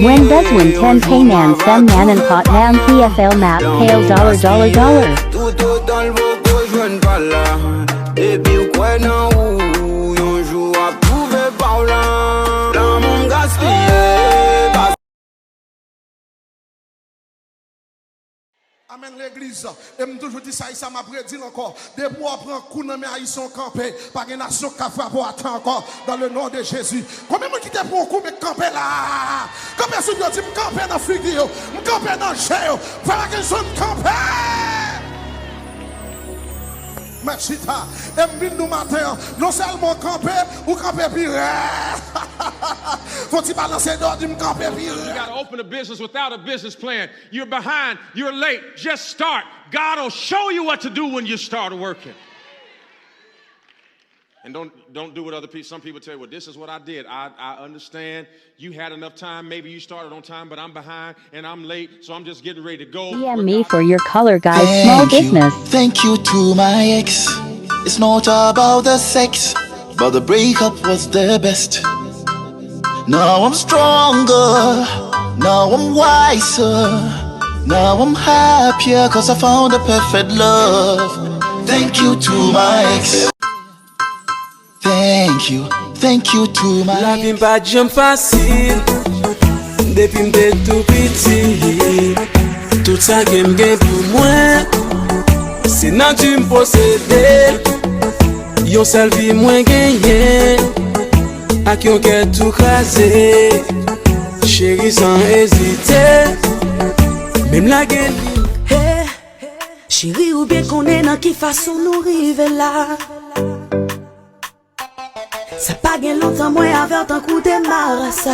When does win 10k man sem man and pot man PFL map hail $. Tout dans le voco, je ne pas là. Baby, ou quoi, non, ou yon joue à prouver par là. Là, mon gaspillé. Amen l'église. Et me toujours dit ça, ça m'a prédit encore. Depuis on prend coup dans mes haïtiens campé, pas une nation qui a frappé à temps encore dans le nom de Jésus. Combien de gens qui te prend coup mais camper là? Combien de gens qui me camper dans figure, me camper dans chair, voilà que je me camper. Machita, et nous matin, non seulement camper ou camper pire. Faut-il balancer d'or du camper pire? You got to open a business without a business plan. You're behind, you're late. Just start. God will show you what to do when you start working. And don't do what other people, some people tell you, well, this is what I did. I understand you had enough time. Maybe you started on time, but I'm behind and I'm late, so I'm just getting ready to go. DM me for your color guide small business. Thank you to my ex. It's not about the sex, but the breakup was the best. Now I'm stronger, now I'm wiser, now I'm happier cause I found the perfect love. Thank you to my ex. Thank you to my La vie pas jam facile. Depuis m'te tout petit. Tout ça que m'gain pour moi, c'est nan tu m'posséder. Yon seul vie moins gagné. A qui on quête tout crasé. Chérie sans hésiter. Même la gagne. Hey, chérie ou bien qu'on est dans qui façon nous rive là. Ça pas bien longtemps moi avec un coup de marre ça.